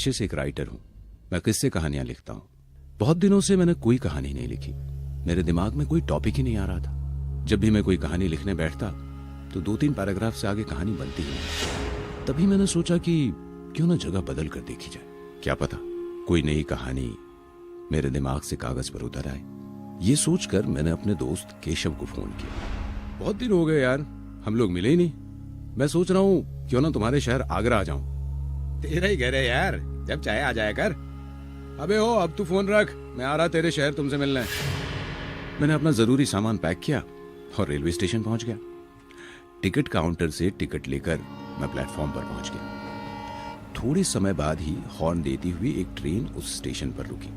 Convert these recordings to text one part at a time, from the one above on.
अच्छे से एक राइटर हूँ। मैं किस्से कहानियां लिखता हूँ। बहुत दिनों से मैंने कोई कहानी नहीं लिखी। मेरे दिमाग में कोई टॉपिक ही नहीं आ रहा था। जब भी मैं कोई कहानी लिखने बैठता तो 2-3 पैराग्राफ से आगे कहानी बनती ही नहीं। तभी मैंने सोचा कि क्यों ना जगह बदल कर देखी जाए, क्या पता कोई नई कहानी मेरे दिमाग से कागज पर उतर आए। ये सोचकर मैंने अपने दोस्त केशव को फोन किया। बहुत दिन हो गए यार, हम लोग मिले ही नहीं। मैं सोच रहा हूँ क्यों ना तुम्हारे शहर आगरा आ जाऊं। तेरा ही घर है यार, जब चाहे आ जाया कर। अबे हो, अब तू फोन रख, मैं आ रहा तेरे शहर तुमसे मिलने। मैंने अपना जरूरी सामान पैक किया और रेलवे स्टेशन पहुंच गया। टिकट काउंटर से टिकट लेकर मैं प्लेटफॉर्म पर पहुंच गया। थोड़े समय बाद ही हॉर्न देती हुई एक ट्रेन उस स्टेशन पर रुकी।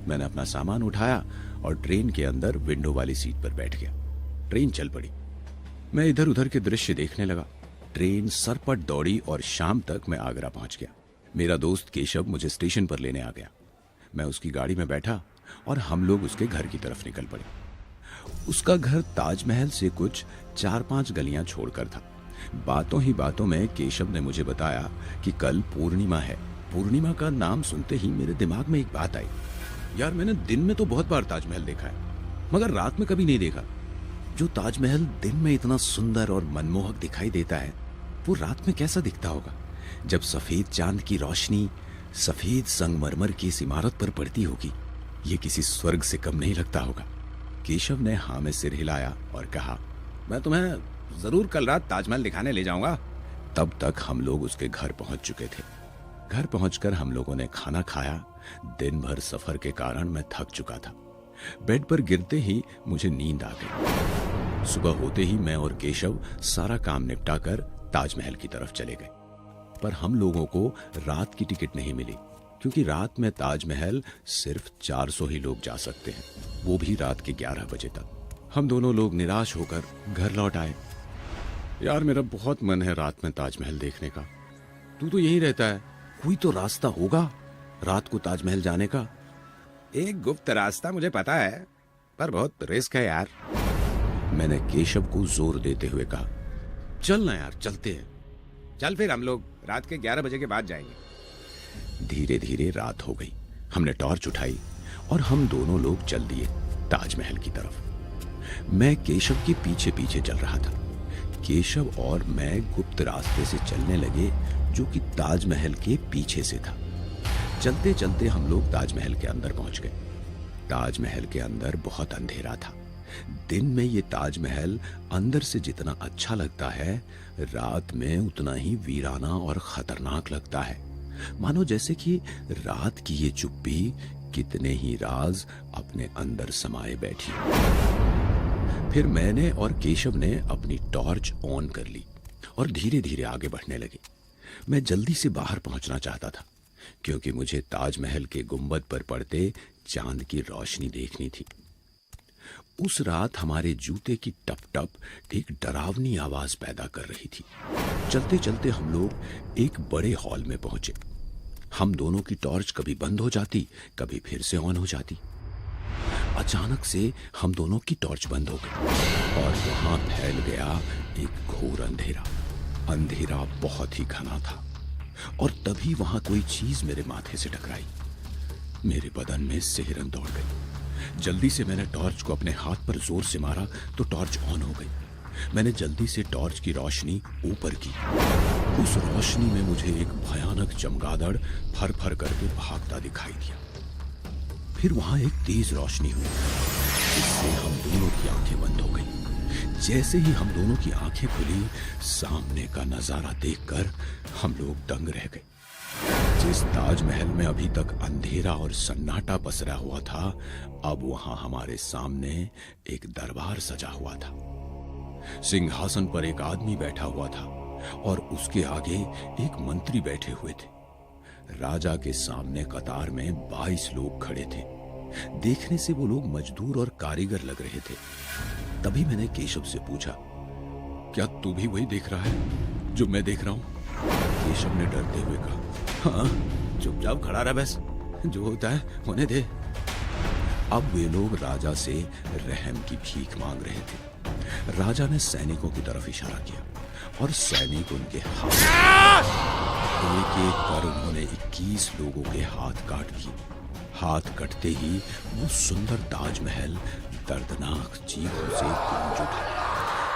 मैंने अपना सामान उठाया और ट्रेन के अंदर विंडो वाली सीट पर बैठ गया। ट्रेन चल पड़ी। मैं इधर उधर के दृश्य देखने लगा। ट्रेन सरपट दौड़ी और शाम तक मैं आगरा पहुंच गया। मेरा दोस्त केशव मुझे स्टेशन पर लेने आ गया। मैं उसकी गाड़ी में बैठा और हम लोग उसके घर की तरफ निकल पड़े। उसका घर ताजमहल से कुछ 4-5 गलियां छोड़कर था। बातों ही बातों में केशव ने मुझे बताया कि कल पूर्णिमा है। पूर्णिमा का नाम सुनते ही मेरे दिमाग में एक बात आई। यार, मैंने दिन में तो बहुत बार ताजमहल देखा है, मगर रात में कभी नहीं देखा। जो ताजमहल दिन में इतना सुंदर और मनमोहक दिखाई देता है, वो रात में कैसा दिखता होगा? जब सफेद चांद की रोशनी सफेद संगमरमर की इस इमारत पर पड़ती होगी, ये किसी स्वर्ग से कम नहीं लगता होगा। केशव ने हाँ में सिर हिलाया और कहा, मैं तुम्हें जरूर कल रात ताजमहल दिखाने ले जाऊंगा। तब तक हम लोग उसके घर पहुंच चुके थे। घर पहुंचकर हम लोगों ने खाना खाया। दिन भर सफर के कारण मैं थक चुका था। बेड पर गिरते ही मुझे नींद आ गई। सुबह होते ही मैं और केशव सारा काम निपटाकर ताजमहल की तरफ चले गए। पर हम लोगों को रात की टिकट नहीं मिली, क्योंकि रात में ताजमहल सिर्फ 400 ही लोग जा सकते हैं, वो भी रात के 11 बजे तक। हम दोनों लोग निराश होकर घर लौट आए। यार, मेरा बहुत मन है रात में ताजमहल देखने का। तू तो यहीं रहता है, कोई तो रास्ता होगा रात को ताजमहल जाने का? एक गुप्त रास्ता मुझे पता है, पर बहुत रिस्क है यार। मैंने केशव को जोर देते हुए कहा, चल ना यार, चलते हैं। चल फिर, हम लोग रात के 11 बजे के बाद जाएंगे। धीरे धीरे रात हो गई। हमने टॉर्च उठाई और हम दोनों लोग चल दिए ताजमहल की तरफ। मैं केशव के पीछे पीछे चल रहा था। केशव और मैं गुप्त रास्ते से चलने लगे, जो कि ताजमहल के पीछे से था। चलते चलते हम लोग ताजमहल के अंदर पहुंच गए। ताजमहल के अंदर बहुत अंधेरा था। दिन में ये ताजमहल अंदर से जितना अच्छा लगता है, रात में उतना ही वीराना और खतरनाक लगता है। मानो जैसे कि रात की ये चुप्पी कितने ही राज अपने अंदर समाये बैठी। फिर मैंने और केशव ने अपनी टॉर्च ऑन कर ली और धीरे धीरे आगे बढ़ने लगे। मैं जल्दी से बाहर पहुंचना चाहता था, क्योंकि मुझे ताजमहल के गुंबद पर पड़ते चांद की रोशनी देखनी थी। उस रात हमारे जूते की टप टप एक डरावनी आवाज पैदा कर रही थी। चलते चलते हम लोग एक बड़े हॉल में पहुंचे। हम दोनों की टॉर्च कभी बंद हो जाती, कभी फिर से ऑन हो जाती। अचानक से हम दोनों की टॉर्च बंद हो गई और वहां फैल गया एक घोर अंधेरा। अंधेरा बहुत ही घना था और तभी वहां कोई चीज मेरे माथे से टकराई। मेरे बदन में सिहरन दौड़ गई। जल्दी से मैंने टॉर्च को अपने हाथ पर जोर से मारा तो टॉर्च ऑन हो गई। मैंने जल्दी से टॉर्च की रोशनी ऊपर की। उस रोशनी में मुझे एक भयानक चमगादड़ फर फर करके भागता दिखाई दिया। फिर वहां एक तेज रोशनी हुई, जिससे हम दोनों की आंखें बंद हो गई। जैसे ही हम दोनों की आंखें खुली, सामने का नजारा देखकर हम लोग दंग रह गए। जिस ताजमहल में अभी तक अंधेरा और सन्नाटा पसरा हुआ था, अब वहां हमारे सामने एक दरबार सजा हुआ था। सिंहासन पर एक आदमी बैठा हुआ था और उसके आगे एक मंत्री बैठे हुए थे। राजा के सामने कतार में 22 लोग खड़े थे। देखने से वो लोग मजदूर और कारीगर लग रहे थे। तभी मैंने केशव से पूछा, क्या तू भी वही देख रहा है जो मैं देख रहा हूं? केशव ने डरते हुए कहा, हाँ, चुपचाप खड़ा रह, बस जो होता है होने दे। अब वे लोग राजा से रहम की भीख मांग रहे थे। राजा ने सैनिकों की तरफ इशारा किया और सैनिक उनके हाथ एक एक कर उन्होंने 21 लोगों के हाथ काट दिए। हाथ कटते ही वो सुंदर ताजमहल दर्दनाक चीखों से गूंज उठा।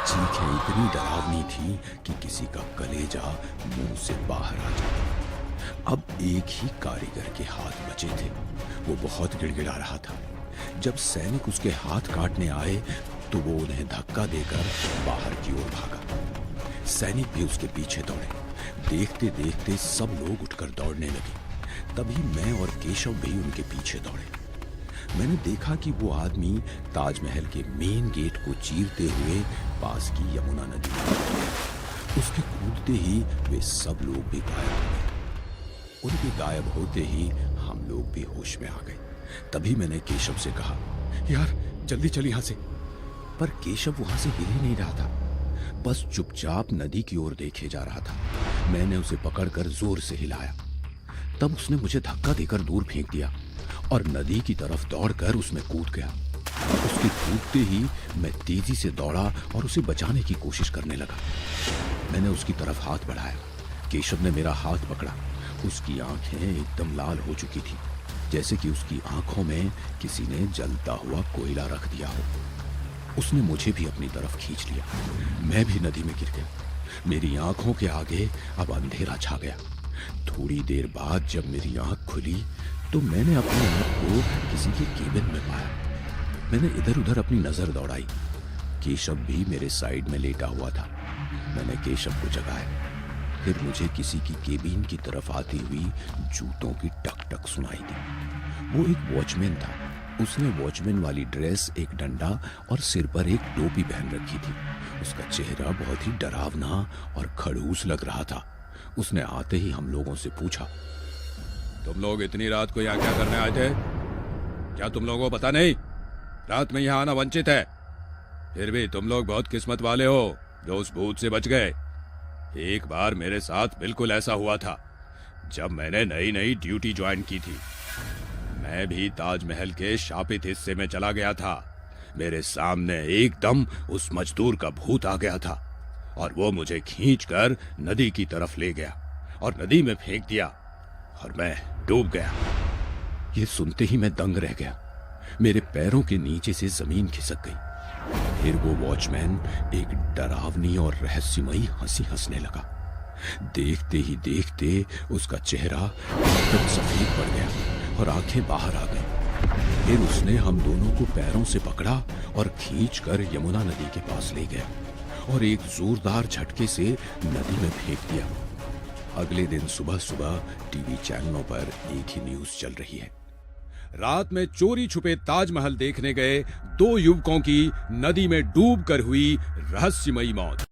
चीखें इतनी डरावनी थी कि किसी का कलेजा मुंह से बाहर आ जाता। अब एक ही कारीगर के हाथ बचे थे। वो बहुत गिड़गिड़ा रहा था। जब सैनिक उसके हाथ काटने आए तो वो उन्हें धक्का देकर बाहर की ओर भागा। सैनिक भी उसके पीछे दौड़े। देखते देखते सब लोग उठकर दौड़ने लगे। तभी मैं और केशव भी उनके पीछे दौड़े। मैंने देखा कि वो आदमी ताजमहल के मेन गेट को चीरते हुए पास की यमुना नदी में कूद गया। उसके कूदते ही वे सब लोग भी गायब हो गए। उनके गायब होते ही हम लोग भी होश में आ गए। तभी मैंने केशव से कहा, यार जल्दी चल यहां से। पर केशव वहां से हिल ही नहीं रहा था, बस चुपचाप नदी की ओर देखे जा रहा था। मैंने उसे पकड़कर जोर से हिलाया। तब उसने मुझे धक्का देकर दूर फेंक दिया और नदी की तरफ दौड़कर उसमें कूद गया। उसके कूदते ही मैं तेजी से दौड़ा और उसे बचाने की कोशिश करने लगा। मैंने उसकी तरफ हाथ बढ़ाया। केशव ने मेरा हाथ पकड़ा। उसकी आंखें एकदम लाल हो चुकी थी, जैसे कि उसकी आंखों में किसी ने जलता हुआ कोयला रख दिया हो। उसने मुझे भी अपनी तरफ खींच लिया। मैं भी नदी में गिर गया। मेरी आंखों के आगे अब अंधेरा छा गया। थोड़ी देर बाद जब मेरी आंख खुली तो मैंने अपने आप को किसी के केबिन में पाया। मैंने इधर उधर अपनी नजर दौड़ाई। केशव भी मेरे साइड में लेटा हुआ था। मैंने केशव को जगाया। फिर मुझे किसी की केबिन की तरफ आती हुई जूतों की टक टक सुनाई दी। वो एक वॉचमैन था। उसने वॉचमैन वाली ड्रेस, एक डंडा और सिर पर एक टोपी पहन रखी थी। उसका चेहरा बहुत ही डरावना और खड़ूस लग रहा था। उसने आते ही हम लोगों से पूछा, तुम लोग इतनी रात को यहाँ क्या करने आए थे? क्या तुम लोगों को पता नहीं रात में यहाँ आना वंचित है? फिर भी तुम लोग बहुत किस्मत वाले हो जो उस भूत से बच गए। एक बार मेरे साथ बिल्कुल ऐसा हुआ था जब मैंने नई नई ड्यूटी ज्वाइन की थी। मैं भी ताजमहल के शापित हिस्से में चला गया था। मेरे सामने एकदम उस मजदूर का भूत आ गया था और वो मुझे खींचकर नदी की तरफ ले गया और नदी में फेंक दिया और मैं डूब गया। ये सुनते ही मैं दंग रह गया। मेरे पैरों के नीचे से जमीन खिसक गई। फिर वो वॉचमैन एक डरावनी और रहस्यमयी हंसी हंसने लगा। देखते ही देखते उसका चेहरा एकदम सफेद पड़ गया और आंखें बाहर आ गई। फिर उसने हम दोनों को पैरों से पकड़ा और खींचकर यमुना नदी के पास ले गया और एक जोरदार झटके से नदी में फेंक दिया। अगले दिन सुबह सुबह टीवी चैनलों पर एक ही न्यूज चल रही है। रात में चोरी छुपे ताजमहल देखने गए 2 युवकों की नदी में डूबकर हुई रहस्यमयी मौत।